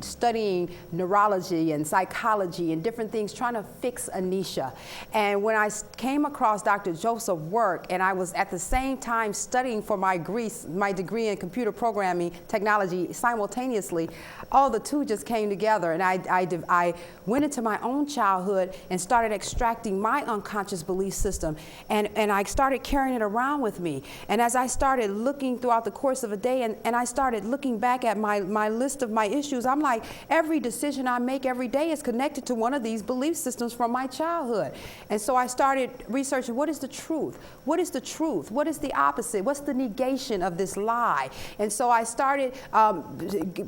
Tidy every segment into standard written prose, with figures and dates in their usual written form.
studying neurology and psychology and different things, trying to fix Anneshia. And when I came across Dr. Joseph's work, and I was at the same time studying for my degree in computer programming technology simultaneously, all the two just came together. And I went into my own childhood and started extracting my unconscious belief system, and I started carrying it around with me. And as I started looking throughout the course of a day, and I started looking back at my list of my issues, I'm like, every decision I make every day is connected to one of these belief systems from my childhood. And so I started researching, what is the truth? What is the truth? What is the opposite? What's the negation of this lie? And so I started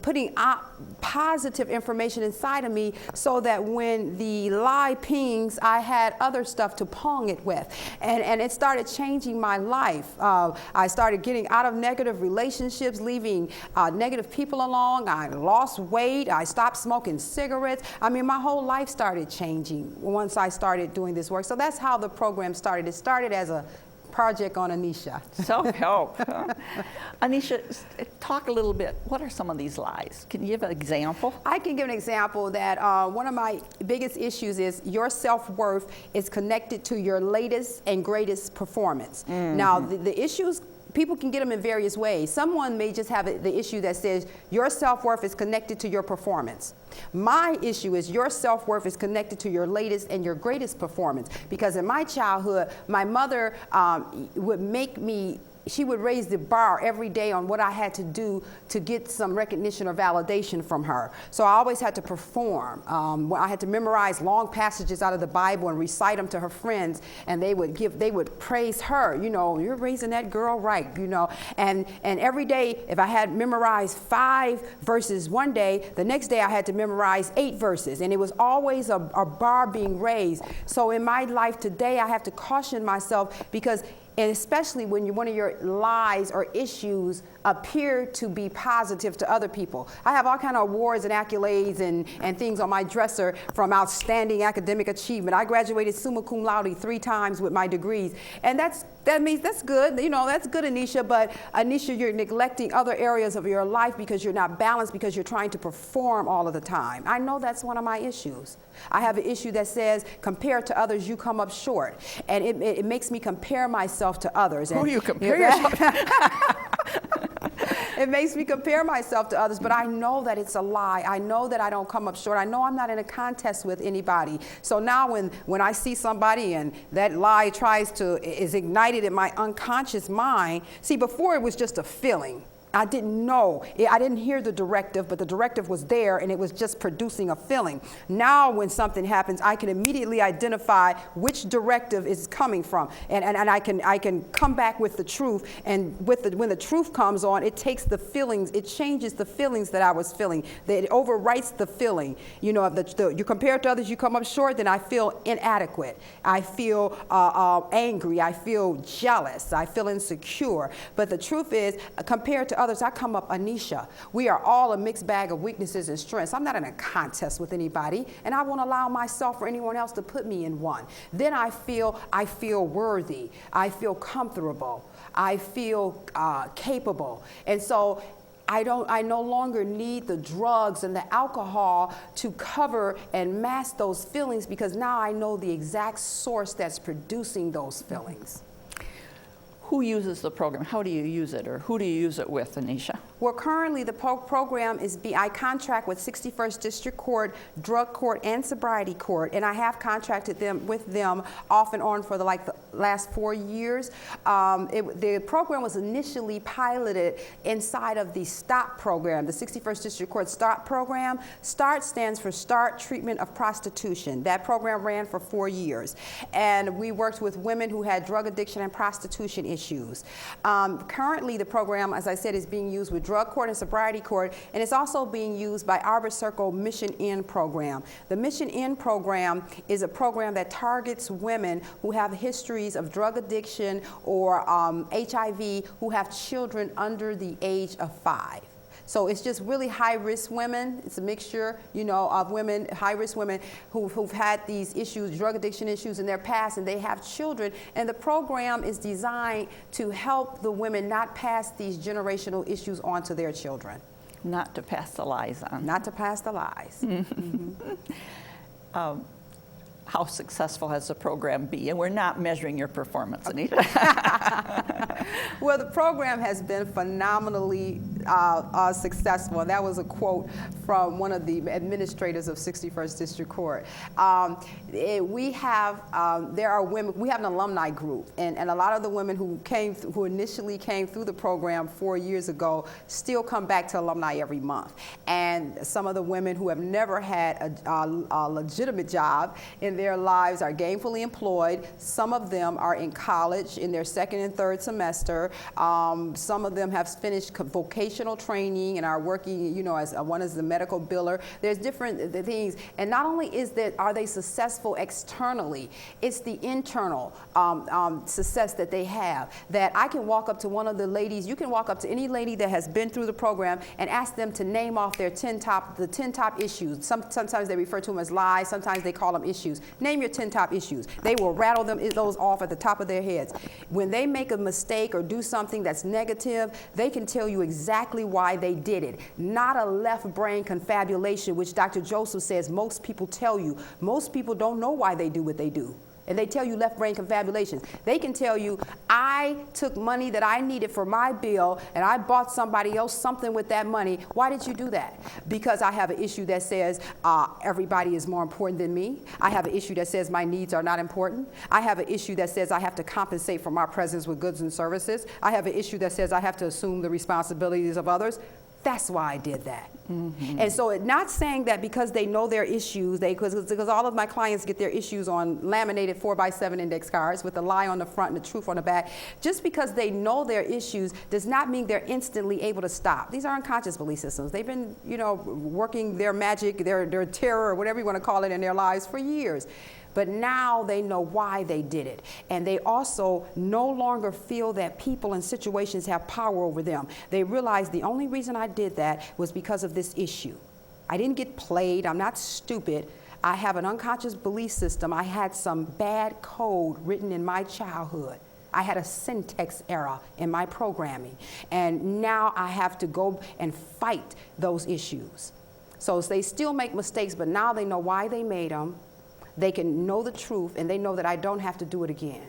putting positive information inside of me so that when the lie pings, I had other stuff to pong it with. And it started changing my life. I started getting out of negative relationships, leaving negative people along. I lost weight. I stopped smoking cigarettes. I mean, my whole life started changing once I started doing this work. So that's how the program started. It started as a project on Anneshia. Self-help. Anneshia, talk a little bit. What are some of these lies? Can you give an example? I can give an example that one of my biggest issues is your self-worth is connected to your latest and greatest performance. Mm-hmm. Now, the issues, people can get them in various ways. Someone may just have the issue that says your self-worth is connected to your performance. My issue is your self-worth is connected to your latest and your greatest performance. Because in my childhood, my mother would make me, she would raise the bar every day on what I had to do to get some recognition or validation from her. So I always had to perform. I had to memorize long passages out of the Bible and recite them to her friends, and they would praise her. You know, you're raising that girl right. You know, and every day, if I had memorized 5 verses one day, the next day I had to memorize 8 verses, and it was always a bar being raised. So in my life today, I have to caution myself, because and especially when one of your lies or issues appear to be positive to other people. I have all kind of awards and accolades and things on my dresser from outstanding academic achievement. I graduated summa cum laude 3 times with my degrees. And that means that's good. You know, that's good, Anneshia, but Anneshia, you're neglecting other areas of your life because you're not balanced, because you're trying to perform all of the time. I know that's one of my issues. I have an issue that says, compared to others, you come up short. And it makes me compare myself to others. Who do you compare yourself to? It makes me compare myself to others, but I know that it's a lie. I know that I don't come up short. I know I'm not in a contest with anybody. So now when I see somebody and that lie is ignited in my unconscious mind, see, before it was just a feeling. I didn't know. I didn't hear the directive, but the directive was there, and it was just producing a feeling. Now when something happens, I can immediately identify which directive is coming from, and I can come back with the truth, and when the truth comes on, it takes the feelings, it changes the feelings that I was feeling. It overwrites the feeling. You know, if you compare it to others, you come up short, then I feel inadequate. I feel angry. I feel jealous. I feel insecure. But the truth is, compared to others, I come up Anneshia. We are all a mixed bag of weaknesses and strengths. I'm not in a contest with anybody, and I won't allow myself or anyone else to put me in one. Then I feel worthy. I feel comfortable. I feel capable. And so I no longer need the drugs and the alcohol to cover and mask those feelings, because now I know the exact source that's producing those feelings. Who uses the program? How do you use it, or who do you use it with, Anneshia? Well, currently the program is I contract with 61st District Court, Drug Court, and Sobriety Court, and I have contracted with them off and on for the last 4 years. The program was initially piloted inside of the STOP program, the 61st District Court STOP program. START stands for Start Treatment of Prostitution. That program ran for 4 years, and we worked with women who had drug addiction and prostitution issues. Currently, the program, as I said, is being used with Drug Court and Sobriety Court, and it's also being used by Arbor Circle Mission End program. The Mission End program is a program that targets women who have histories of drug addiction or HIV, who have children under the age of 5. So it's just really high-risk women. It's a mixture, you know, of women, high-risk women who've had these issues, drug addiction issues in their past, and they have children. And the program is designed to help the women not pass these generational issues on to their children. Not to pass the lies on. Not to pass the lies. How successful has the program been? And we're not measuring your performance, Anneshia. Well, the program has been phenomenally successful. And that was a quote from one of the administrators of 61st District Court. We have an alumni group, and a lot of the women who initially came through the program 4 years ago still come back to alumni every month. And some of the women who have never had a legitimate job in their lives are gainfully employed. Some of them are in college in their second and third semester. Some of them have finished vocational training and are working, as one is the medical biller. There's different things. And not only are they successful externally, it's the internal success that they have. That I can walk up to one of the ladies, you can walk up to any lady that has been through the program and ask them to name off their 10 top issues. Sometimes they refer to them as lies, sometimes they call them issues. Name your 10 top issues. They will rattle those off at the top of their heads. When they make a mistake or do something that's negative, they can tell you exactly why they did it. Not a left brain confabulation, which Dr. Joseph says most people tell you. Most people don't know why they do what they do. And they tell you left brain confabulations. They can tell you, I took money that I needed for my bill and I bought somebody else something with that money. Why did you do that? Because I have an issue that says everybody is more important than me. I have an issue that says my needs are not important. I have an issue that says I have to compensate for my presence with goods and services. I have an issue that says I have to assume the responsibilities of others. That's why I did that. Mm-hmm. And so not saying that because they know their issues, because all of my clients get their issues on laminated 4x7 index cards with a lie on the front and the truth on the back. Just because they know their issues does not mean they're instantly able to stop. These are unconscious belief systems. They've been, working their magic, their terror, or whatever you want to call it, in their lives for years. But now they know why they did it. And they also no longer feel that people and situations have power over them. They realize the only reason I did that was because of this issue. I didn't get played. I'm not stupid. I have an unconscious belief system. I had some bad code written in my childhood. I had a syntax error in my programming. And now I have to go and fight those issues. So they still make mistakes, but now they know why they made them. They can know the truth, and they know that I don't have to do it again.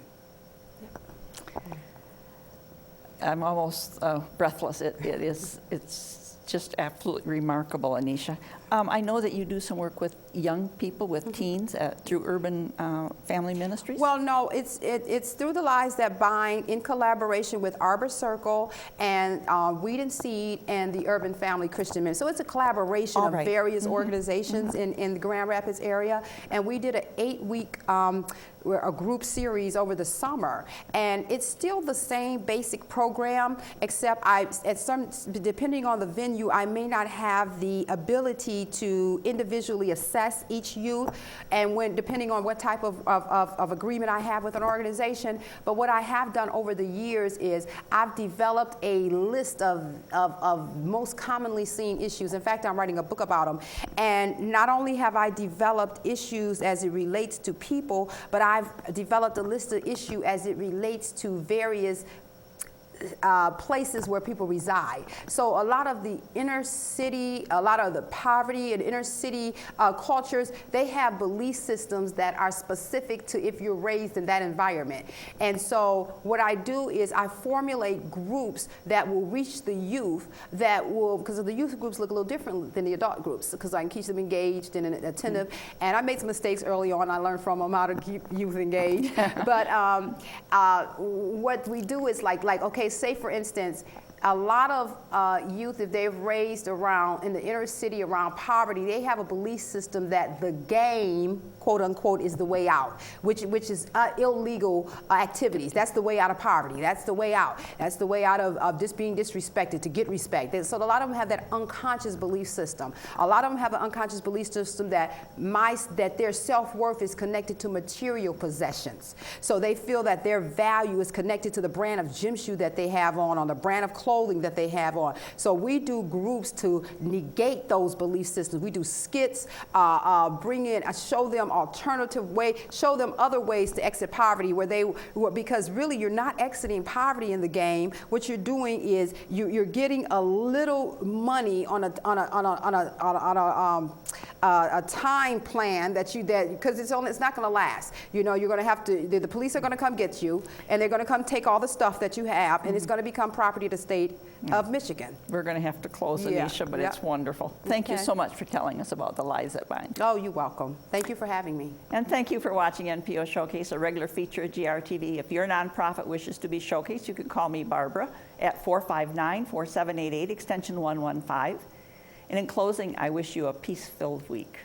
I'm almost breathless. It's just absolutely remarkable, Anneshia. I know that you do some work with young people, with teens through Urban Family Ministries. Well, no, it's through the Lives That Bind in collaboration with Arbor Circle and Weed and Seed and the Urban Family Christian Ministry. So it's a collaboration of various organizations in the Grand Rapids area, and we did an 8-week a group series over the summer, and it's still the same basic program, except depending on the venue, I may not have the ability to individually assess each youth, and depending on what type of agreement I have with an organization. But what I have done over the years is I've developed a list of most commonly seen issues. In fact, I'm writing a book about them. And not only have I developed issues as it relates to people, but I've developed a list of issues as it relates to various places where people reside. So a lot of the inner city, a lot of the poverty and inner city cultures, they have belief systems that are specific to if you're raised in that environment. And so what I do is I formulate groups that will reach the youth because the youth groups look a little different than the adult groups, because I can keep them engaged and attentive. And I made some mistakes early on. I learned from them how to keep youth engaged. But what we do is okay, say for instance, a lot of youth, if they've raised around in the inner city around poverty, they have a belief system that the game, quote unquote, is the way out, which is illegal activities. That's the way out of poverty. That's the way out. That's the way out of just being disrespected, to get respect. So a lot of them have that unconscious belief system. A lot of them have an unconscious belief system that their self-worth is connected to material possessions. So they feel that their value is connected to the brand of gym shoe that they have on the brand of clothes clothing that they have on. So we do groups to negate those belief systems. We do skits, bring in, show them alternative way, show them other ways to exit poverty because really you're not exiting poverty in the game. What you're doing is you're getting a little money on a time plan because it's not going to last. You know, you're going to have to. The police are going to come get you, and they're going to come take all the stuff that you have, and it's going to become property of the state of Michigan. We're going to have to close, Anneshia, but it's wonderful. Thank you so much for telling us about the lives that bind. Oh, you're welcome. Thank you for having me. And thank you for watching NPO Showcase, a regular feature at GRTV. If your nonprofit wishes to be showcased, you can call me, Barbara, at 459-4788, extension 115. And in closing, I wish you a peace-filled week.